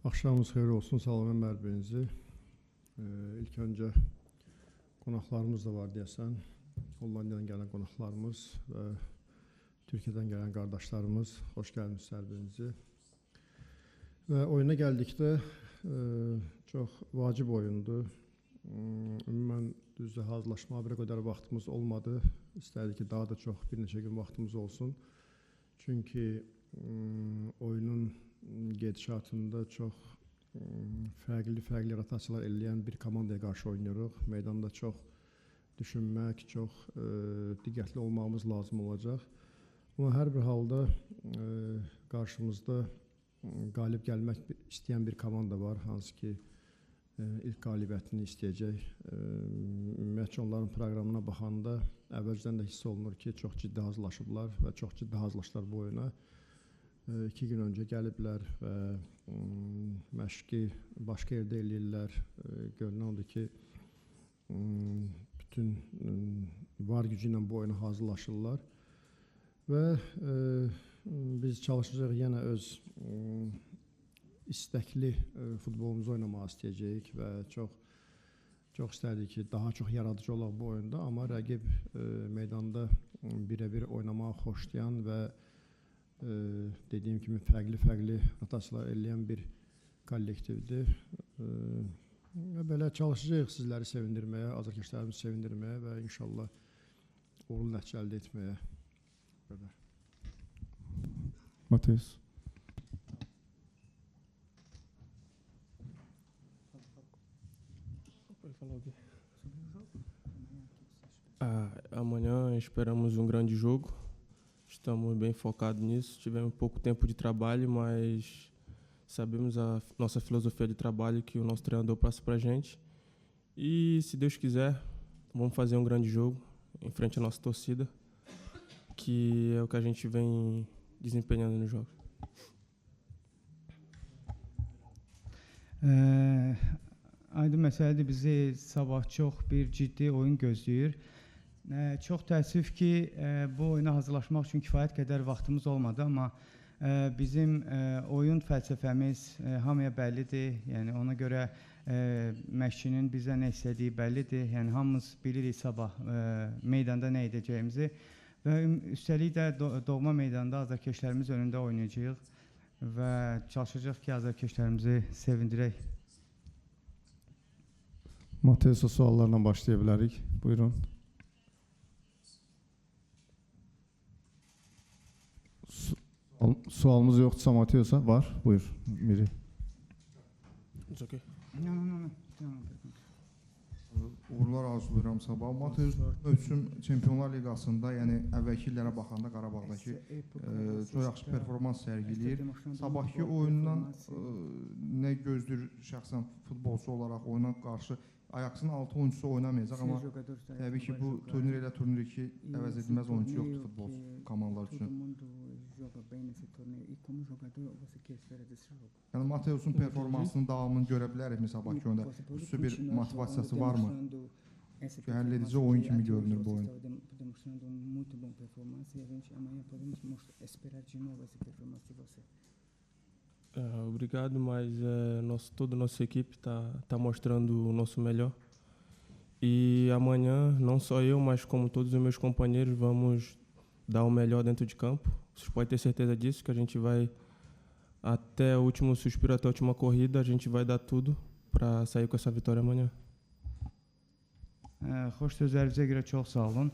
Axşamınız xeyir olsun, salam hər-birinizi. İlk öncə qonaqlarımız da var deyəsən. Hollandiyadan gələn qonaqlarımız və Türkiyədən gələn qardaşlarımız, xoş gəlmişsiniz hər-birinizi. Və oyuna gəldikdə çox vacib oyundur. Ümumən düzdür, hazırlaşmağa bir qədər vaxtımız olmadı. İstərdik ki, daha da çox bir neçə gün vaxtımız olsun. Çünki oyunun gedişatında çox fərqli rotasiyalar eləyən bir komandaya qarşı oynayırıq. Meydanda çox düşünmək, çox diqqətli olmağımız lazım olacaq. Amma hər bir halda qarşımızda qalib gəlmək istəyən bir komanda var, hansı ki ilk qalibiyyətini istəyəcək. Ümumiyyətcə onların proqramına baxanda əvvəlcədən də hiss olunur ki, çox ciddi hazırlaşıblar və çox ciddi hazırlaşdılar bu oyuna. 2 gün öncə gəliblər və məşqi başqa yerdə eləyirlər. Görünən odur ki, bütün var gücü ilə bu oyuna hazırlaşırlar. Və biz çalışacağıq yenə öz istəkli futbolumuzu oynamağı istəyəcəyik və çox istərdik ki, daha çox yaradıcı olaq bu oyunda. Amma rəqib meydanda birə-bir oynamağı xoşlayan və dediyim kimi fərqli rotasiyalar eləyən bir kollektivdir. Belə çalışacağıq sizləri sevindirməyə, azərkeşlərimizi sevindirməyə və inşallah uğurlu nəticə əldə etməyə. Mateus. Amanhã esperamos grande jogo. Estamos bem focados nisso. Tivemos pouco tempo de trabalho, mas sabemos a nossa filosofia de trabalho que o nosso treinador passa para a gente. E, se Deus quiser, vamos fazer grande jogo em frente à nossa torcida, que é o que a gente vem desempenhando nos jogos. Aydın məsələdir, bizi sabah çox bir ciddi oyun gözləyir. Çox təəssüf ki, bu oyuna hazırlaşmaq üçün kifayət qədər vaxtımız olmadı, amma bizim oyun fəlsəfəmiz hamıya bəllidir. Yəni ona görə məşqçinin bizə nə istədiyi bəllidir. Yəni hamımız bilirik sabah meydanda nə edəcəyimizi və üstəlik də doğma meydanda azərkeşlərimiz önündə oynayacağıq və çalışacaq ki, azərkeşlərimizi sevindirək. Mateus'a suallarla başlaya bilərik. Buyurun. Sualımız yoxdursa Mateus'a var. Buyur. Miri. Okay. Uğurlar arzulayıram sabah. Mateus üçün Çempionlar Liqasında, yəni əvvəlki illərə baxanda Qarabağdakı çox yaxşı performans sərgiləyir. Sabahki oyundan nə gözləyir şəxsən futbolçu olaraq oyuna qarşı? Ayaksın 6 oyuncusu oynamayacaq, amma təbii ki, bu turnir elə turnir ki, əvəz edilməz oyuncu yoxdur futbol komandalar üçün. Yəni Mateusun performansının davamını görə bilərikmi sabahki oyunda? Xüsusi bir motivasiyası varmı? Həll edici oyun kimi görünür bu oyun. Obrigado, mas toda a nossa equipe tá mostrando o nosso melhor. E amanhã, não só eu, mas como todos os meus companheiros, vamos dar o melhor dentro de campo. Vocês podem ter certeza disso, que a gente vai até o último suspiro, até a última corrida, a gente vai dar tudo para sair com essa vitória amanhã. Xoş sözlərinizə görə çox sağ olun.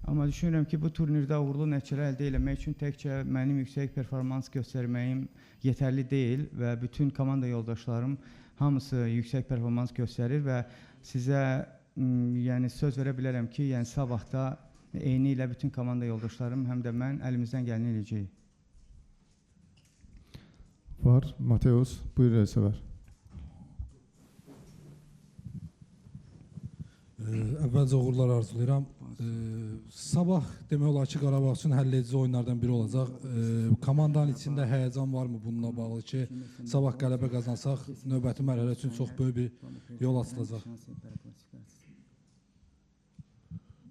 Amma düşünürəm ki, bu turnirdə uğurlu nəticələr əldə etmək üçün təkcə mənim yüksək performans göstərməyim yetərli deyil və bütün komanda yoldaşlarım hamısı yüksək performans göstərir və sizə yəni söz verə bilərəm ki, yəni sabahda eyni ilə bütün komanda yoldaşlarım həm də mən əlimizdən gələni eləyəcəyik. Var. Mateus, buyur Elsəvər. Əvvəlcə uğurlar arzulayıram. Sabah demək olar ki, Qarabağ üçün həlledici oyunlardan biri olacaq. Komandanın içində həyəcan varmı bununla bağlı ki, sabah qələbə qazansaq, növbəti mərhələ üçün çox böyük bir yol açılacaq?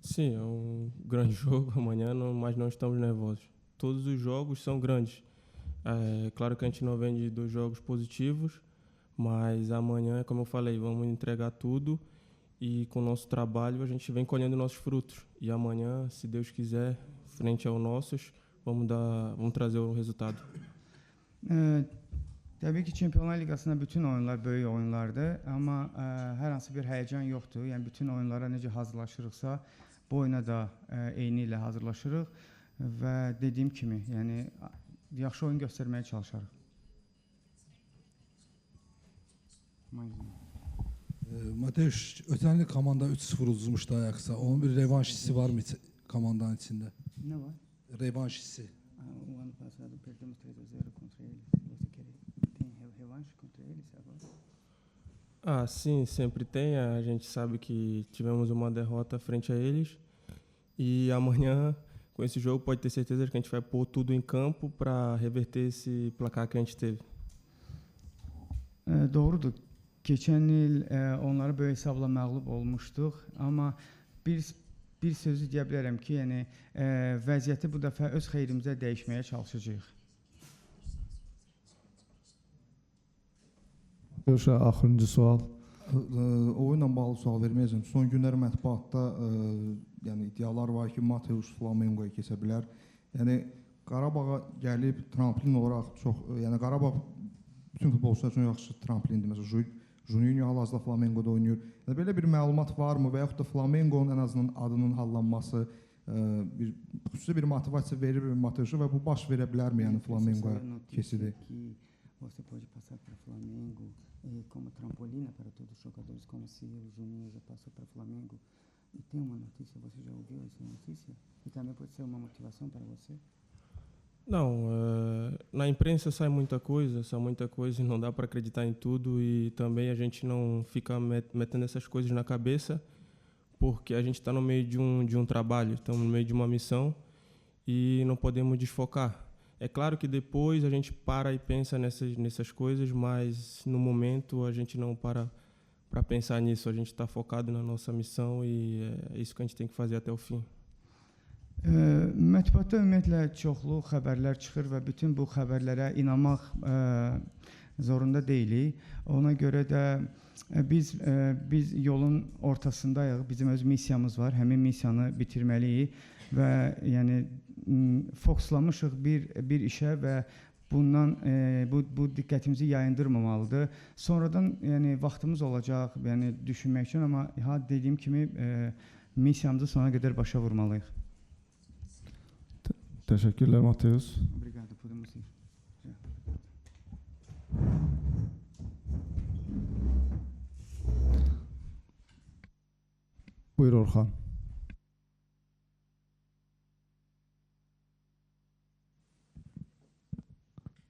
Sim, é grande jogo amanhã, mas não estamos nervosos. Todos os jogos são grandes. É claro que a gente não vem de 2 jogos positivos, Mas amanhã, como eu falei, vamos entregar tudo e com o nosso trabalho a gente vem colhendo nossos frutos. E amanhã, se Deus quiser, frente aos nossos, vamos trazer o resultado. Təbii ki, Çempionlar Liqasında bütün oyunlar böyük oyunlardır, amma hər hansı bir həyəcan yoxdur. Yəni bütün oyunlara necə hazırlaşırıqsa, bu oyuna da eyni ilə hazırlaşırıq və dediyim kimi, yəni yaxşı oyun göstərməyə çalışarıq. Mateus, ötən il komanda 3-0 uduzmuşdu Ajax'a. Onun bir revanş hissi var mı komandanın içində? Nə var? Revanş hissi. O ano passado perdemos 3-0 contra eles. Tem revanche contra eles agora? Ah, sim, sempre tem. A gente sabe que tivemos uma derrota frente a eles. E amanhã, com esse jogo, pode ter certeza que a gente vai pôr tudo em campo para reverter esse placar que a gente teve. Doğrudur. Keçən il onları böyük hesabla məğlub olmuşduq, amma bir sözü deyə bilərəm ki, yəni vəziyyəti bu dəfə öz xeyrimizə dəyişməyə çalışacağıq. Görüşə axırıncı sual. Oyunla bağlı sual verməyəcəm. Son günlər mətbuatda yəni iddialar var ki, Mateus Flamengoya keçə bilər. Yəni Qarabağa gəlib tramplin olaraq çox, yəni Qarabağ bütün futbolçular üçün yaxşı tramplindir. Məsələn, Juninho hal-hazırda Flamengoda oynayır. Yəni belə bir məlumat varmı və yaxud da Flamengonun ən azından adının hallanması xüsusi bir motivasiya verir Mateus'a və bu baş verə bilərmi, yəni Flamengoya keçidi? Você pode passar para o Flamengo como trampolina para todos os jogadores, como se o Juninho já passou para o Flamengo. E tem uma notícia, você já ouviu essa notícia? E também pode ser uma motivação para você? Não, na imprensa sai muita coisa e não dá para acreditar em tudo e também a gente não fica metendo essas coisas na cabeça porque a gente está no meio de um trabalho, estamos no meio de uma missão e não podemos desfocar. É claro que depois a gente para e pensa nessas coisas, mas no momento a gente não para pensar nisso, a gente está focado na nossa missão e é isso que a gente tem que fazer até o fim. Mətbuatda ümumiyyətlə çoxlu xəbərlər çıxır və bütün bu xəbərlərə inanmaq zorunda deyilik. Ona görə də biz yolun ortasındayıq. Bizim öz missiyamız var. Həmin missiyanı bitirməliyik və yəni fokuslanmışıq bir işə və bundan bu diqqətimizi yayındırmamalıdır. Sonradan yəni vaxtımız olacaq, yəni düşünmək üçün, amma dediyim kimi missiyamızı sona qədər başa vurmalıyıq. Teşekkürler Mateus. Obrigado, podemos ir. Buyur Orxan.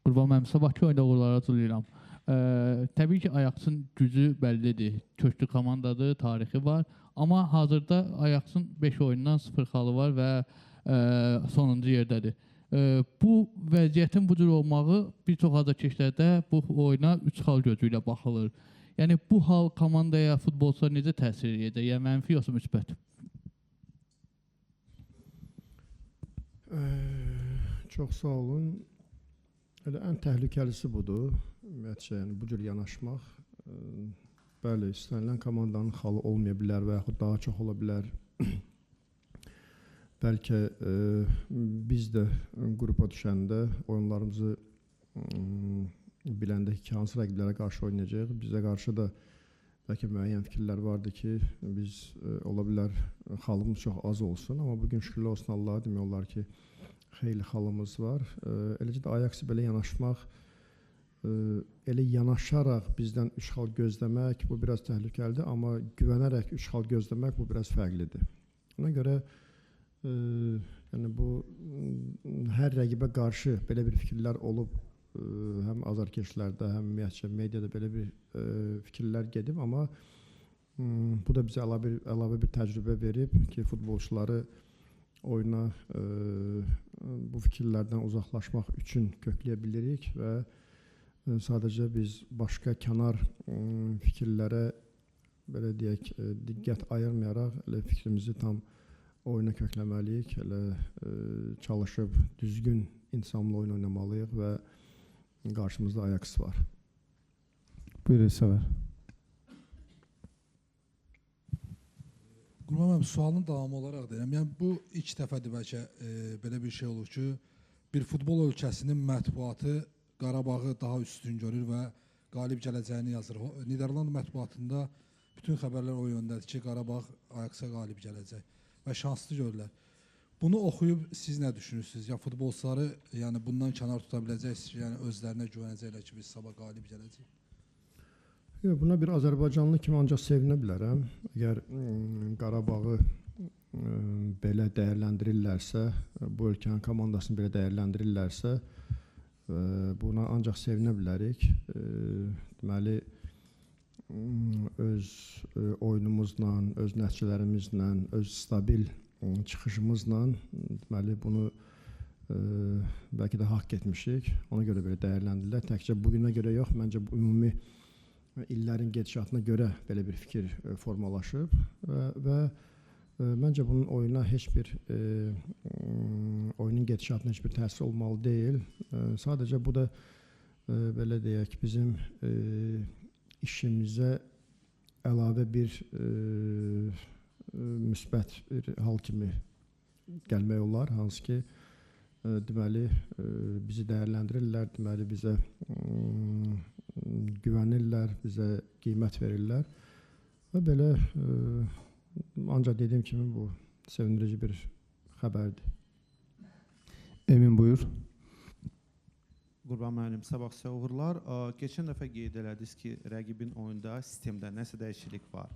Qurban müəllim, sabahki oyunda uğurlar arzulayıram. Təbii ki, Ajax'ın gücü bəllidir. Köklü komandadır, tarixi var. Amma hazırda Ajax'ın 5 oyundan 0 xalı var və sonuncu yerdədir. Bu vəziyyətin bu cür olmağı bir çox azarkeşlərdə bu oyuna 3 xal gözü ilə baxılır. Yəni bu hal komandaya, futbolçulara necə təsir edəcək? Yəni mənfi yoxsa müsbət? Çox sağ olun. Elə ən təhlükəlisi budur. Ümumiyyətcə, yəni bu cür yanaşmaq. Bəli, istənilən komandanın xalı olmaya bilər və yaxud daha çox ola bilər. Bəlkə biz də qrupa düşəndə oyunlarımızı biləndə ki, hansı rəqiblərə qarşı oynayacağıq. Bizə qarşı da bəlkə müəyyən fikirlər vardı ki, biz ola bilər xalımız çox az olsun, amma bugün şükürlər olsun Allaha demək olar ki, xeyli xalımız var. Eləcə də Ajax'ı belə yanaşmaq, elə yanaşaraq bizdən 3 xal gözləmək bu biraz təhlükəlidir, amma güvənərək 3 xal gözləmək bu biraz fərqlidir. Ona görə yəni bu hər rəqibə qarşı belə bir fikirlər olub, həm azarkeşlərdə, həm ümumiyyətcə mediada belə bir fikirlər gedib, amma bu da bizə əlavə bir təcrübə verib ki, futbolçuları oyuna bu fikirlərdən uzaqlaşmaq üçün kökləyə bilirik və sadəcə biz başqa kənar fikirlərə belə deyək, diqqət ayırmayaraq elə fikrimizi tam oyuna kökləməliyik, elə çalışıb düzgün insanla oyun oynamalıyıq və qarşımızda Ajax var. Buyur Səvər. Qurban müəllim, sualın davamı olaraq deyirəm. Yəni bu ilk dəfədir bəlkə belə bir şey olur ki, bir futbol ölkəsinin mətbuatı Qarabağı daha üstün görür və qalib gələcəyini yazır. Niderland mətbuatında bütün xəbərlər o yöndədir ki, Qarabağ Ajaxa qalib gələcək və şanslı görürlər. Bunu oxuyub siz nə düşünürsünüz? Ya futbolçuları yəni bundan kənar tuta biləcəksiniz, yəni özlərinə güvənəcəklər ki, biz sabah qalib gələcəyik. Yox, buna bir Azərbaycanlı kimi ancaq sevinə bilərəm. Əgər Qarabağı belə dəyərləndirirlərsə, bu ölkənin komandasını belə dəyərləndirirlərsə, buna ancaq sevinə bilərik. Deməli, öz oyunumuzla, öz nəticələrimizlə, öz stabil çıxışımızla deməli bunu bəlkə də haqq etmişik. Ona görə belə dəyərləndirirlər. Təkcə bugünə görə yox, məncə bu ümumi illərin gedişatına görə belə bir fikir formalaşıb və məncə bunun oyuna heç bir oyunun gedişatına heç bir təsir olmalı deyil. Sadəcə bu da belə deyək bizim işimizə əlavə bir müsbət bir hal kimi gəlmək olar, hansı ki deməli bizi dəyərləndirirlər, deməli bizə güvənirlər, bizə qiymət verirlər və belə ancaq dediyim kimi bu sevindirici bir xəbərdir. Emin buyur. Qurban müəllim, sabah sizə uğurlar. Keçən dəfə qeyd elədiniz ki, rəqibin oyunda, sistemdə nəsə dəyişiklik var.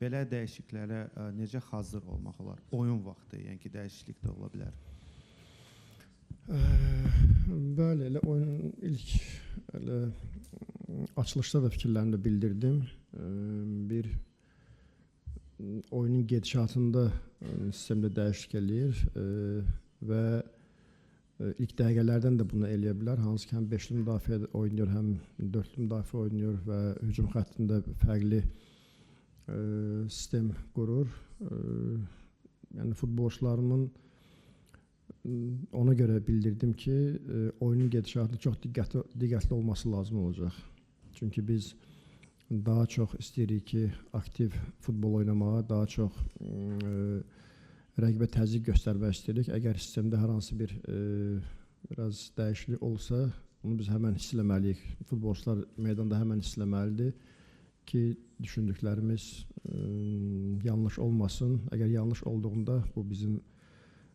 Belə dəyişikliklərə necə hazır olmaq olar? Oyun vaxtı, yəni ki, dəyişiklik də ola bilər. Bəli, elə oyunun ilk açılışda da fikirlərini bildirdim. Bir oyunun gedişatında sistemdə dəyişiklik eləyir və ilk dəqiqələrdən də bunu eləyə bilər. Hansı ki, həm 5-li müdafiə oynuyor, həm 4-lü müdafiə oynuyor və hücum xəttində fərqli sistem qurur. Yəni futbolçularımın ona görə bildirdim ki, oyunun gedişatı çox diqqətli olması lazım olacaq. Çünki biz daha çox istəyirik ki, aktiv futbol oynamağa, daha çox rəqibə təzyiq göstərmək istəyirik. Əgər sistemdə hər hansı bir biraz dəyişiklik olsa, onu biz həmən hiss eləməliyik. Futbolçular meydanda həmən hiss eləməlidir ki, düşündüklərimiz yanlış olmasın. Əgər yanlış olduğunda bu bizim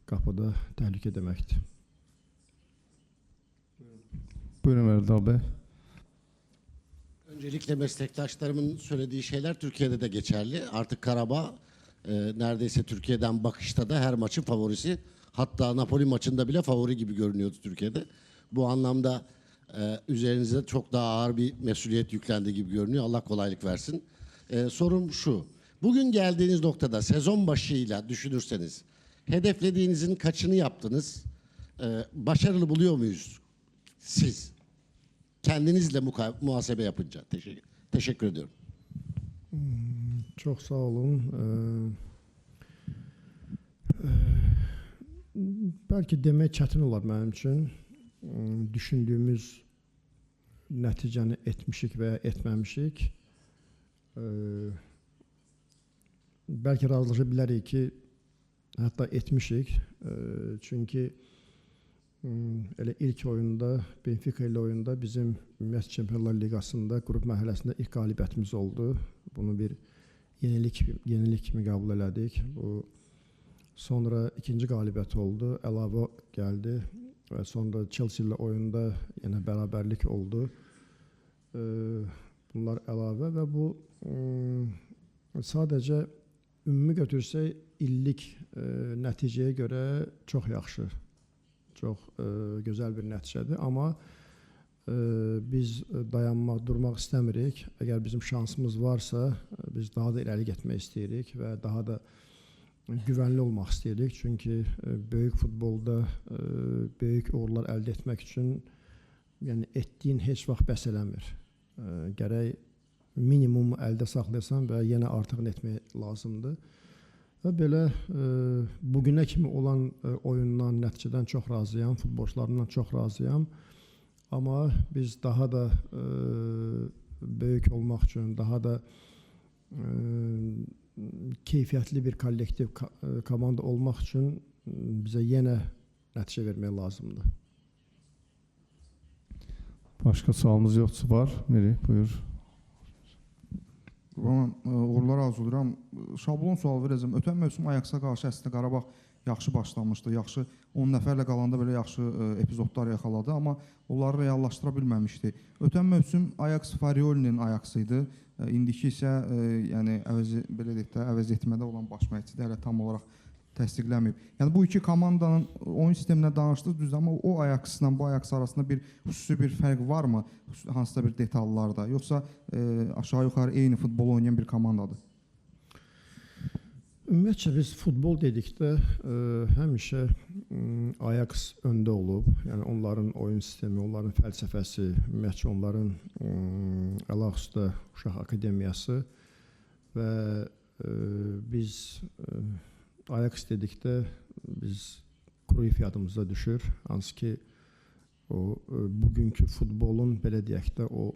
qapıda təhlükə deməkdir. Buyurun Erdal Bey. Öncelikle meslektaşlarımın söylediği şeyler Türkiye'de de geçerli. Artık Karabağ neredeyse Türkiye'den bakışta da her maçın favorisi. Hatta Napoli maçında bile favori gibi görünüyordu Türkiye'de. Bu anlamda üzerinize çok daha ağır bir mesuliyet yüklendi gibi görünüyor. Allah kolaylık versin. Sorum şu. Bugün geldiğiniz noktada sezon başıyla düşünürseniz hedeflediğinizin kaçını yaptınız? Başarılı buluyor muyuz siz? Kendinizle muhasebe yapınca. Teşekkür ediyorum. Çox sağ olun. Bəlkə demək çətin olar mənim üçün. Düşündüyümüz nəticəni etmişik və ya etməmişik. Bəlkə razılaşa bilərik ki, hətta etmişik. Çünki elə ilk oyunda, Benfica ilə oyunda bizim Ümumiyyətlə Çempionlar Liqasında qrup mərhələsində ilk qalibiyyətimiz oldu. Bunu bir yenilik kimi qəbul elədik. Bu sonra ikinci qalibiyyət oldu, əlavə gəldi və sonra Chelsea ilə oyunda yenə bərabərlik oldu. Bunlar əlavə və bu sadəcə ümumi götürsək illik nəticəyə görə çox yaxşı, çox gözəl bir nəticədir. Amma biz dayanmaq, durmaq istəmirik. Əgər bizim şansımız varsa, biz daha da irəli getmək istəyirik və daha da güvənli olmaq istəyirik. Çünki böyük futbolda böyük uğurlar əldə etmək üçün yəni etdiyin heç vaxt bəs eləmir. Gərək minimumu əldə saxlayasan və yenə artıqını etmək lazımdır. Və belə bugünə kimi olan oyundan, nəticədən çox razıyam, futbolçularından çox razıyam. Amma biz daha da böyük olmaq üçün, daha da keyfiyyətli bir kollektiv komanda olmaq üçün bizə yenə nəticə vermək lazımdır. Başqa sualımız yoxdur. Var. Miri, buyur. Uğurlar arzulayıram. Şablon sual verəcəm. Ötən mövsüm Ajaxa qarşı əslində Qarabağ yaxşı başlamışdı. Yaxşı 10 nəfərlə qalanda belə yaxşı epizodlar yaxaladı, amma onları reallaşdıra bilməmişdi. Ötən mövsüm Ajax Fariolinin Ajaxı idi. İndiki isə yəni belə deyək də əvəz etmədə olan baş məşqçi də hələ tam olaraq təsdiqləməyib. Yəni bu iki komandanın oyun sisteminə danışdınız düzdür, amma o Ajax-la bu Ajax arasında bir xüsusi bir fərq varmı? Hansısa bir detallarda, yoxsa aşağı-yuxarı eyni futbol oynayan bir komandadır? Ümumiyyətcə biz futbol dedikdə həmişə Ajax öndə olub. Yəni onların oyun sistemi, onların fəlsəfəsi, ümumiyyətcə onların əlaqəstə uşaq akademiyası və biz Ajax dedikdə biz Cruyff yadımıza düşür. Hansı ki o bugünkü futbolun belə deyək də o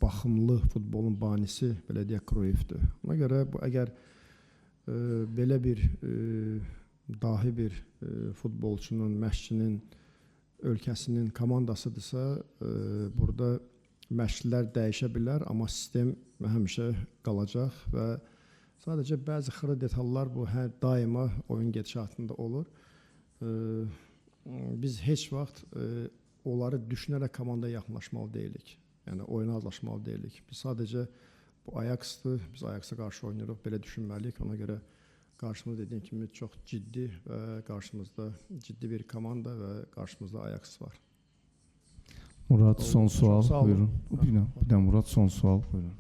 baxımlı futbolun banisi belə deyək Cruyff'dur. Ona görə bu əgər belə bir dahi bir futbolçunun, məşqçinin ölkəsinin komandasıdırsa, burada məşqçilər dəyişə bilər, amma sistem həmişə qalacaq və sadəcə bəzi xırda detallar bu daima oyun gedişatında olur. Biz heç vaxt onları düşünərək komandaya yaxınlaşmalı deyilik. Yəni oyuna hazırlaşmalı deyilik. Biz sadəcə bu Ajax'dır, biz Ajax'a qarşı oynayırıq, belə düşünməliyik. Ona görə qarşımızda dediyim kimi çox ciddi və qarşımızda ciddi bir komanda və qarşımızda Ajax var. Murad, son sual. Buyurun. Bir də Murad, son sual. Buyurun.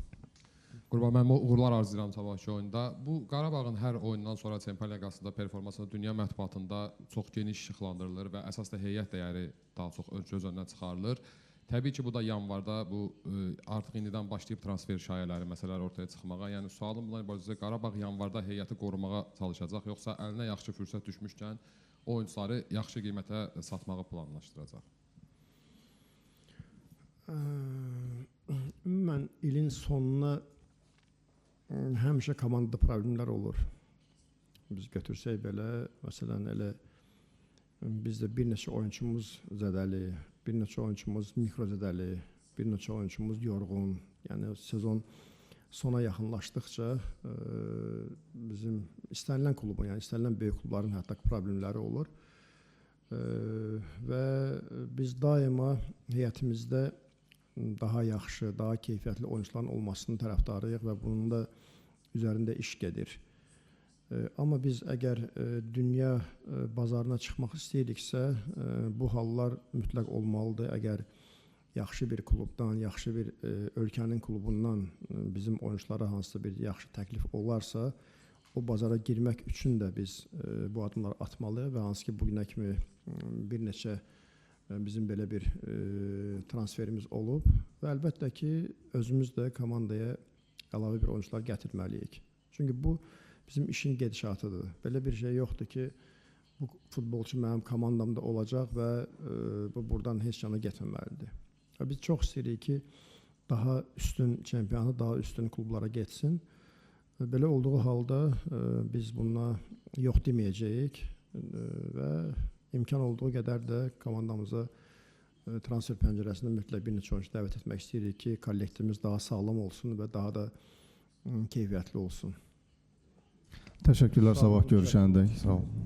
Qurban, mən uğurlar arzulayıram sabahki oyunda. Bu Qarabağın hər oyundan sonra Çempionlar Liqasında performansını dünya mətbuatında çox geniş işıqlandırılır və əsasda heyət dəyəri daha çox göz önünə çıxarılır. Təbii ki, bu da yanvarda bu artıq indidən başlayıb transfer şayələri, məsələlər ortaya çıxmağa. Yəni sualım bundan ibarətdir. Qarabağ yanvarda heyəti qorumağa çalışacaq, yoxsa əlinə yaxşı fürsət düşmüşkən oyunçuları yaxşı qiymətə satmağı planlaşdıracaq? Ümumən ilin sonuna həmişə komandada problemlər olur. Biz götürsək belə, məsələn, elə bizdə bir neçə oyunçumuz zədəli, bir neçə oyunçumuz mikro zədəli, bir neçə oyunçumuz yorğun. Yəni sezon sona yaxınlaşdıqca bizim istənilən klubun, yəni istənilən böyük klubların hətta problemləri olur. Və biz daima heyətimizdə daha yaxşı, daha keyfiyyətli oyuncuların olmasının tərəfdarıyıq və bunun da üzərində iş gedir. Amma biz əgər dünya bazarına çıxmaq istəyiriksə, bu hallar mütləq olmalıdır. Əgər yaxşı bir klubdan, yaxşı bir ölkənin klubundan bizim oyunculara hansısa bir yaxşı təklif olarsa, o bazara girmək üçün də biz bu adımları atmalıyıq və hansı ki, bugünə kimi bir neçə bizim belə bir transferimiz olub və əlbəttə ki, özümüz də komandaya əlavə bir oyuncular gətirməliyik. Çünki bu bizim işin gedişatıdır. Belə bir şey yoxdur ki, bu futbolçu mənim komandamda olacaq və bu buradan heç yana getməməlidir. Biz çox istəyirik ki, daha üstün çempionat, daha üstün klublara getsin. Belə olduğu halda biz buna yox deməyəcəyik və imkan olduğu qədər də komandamıza transfer pəncərəsində mütləq bir neçə oyuncu dəvət etmək istəyirik ki, kollektivimiz daha sağlam olsun və daha da keyfiyyətli olsun. Təşəkkürlər sabah görüşəndə. Sağ olun.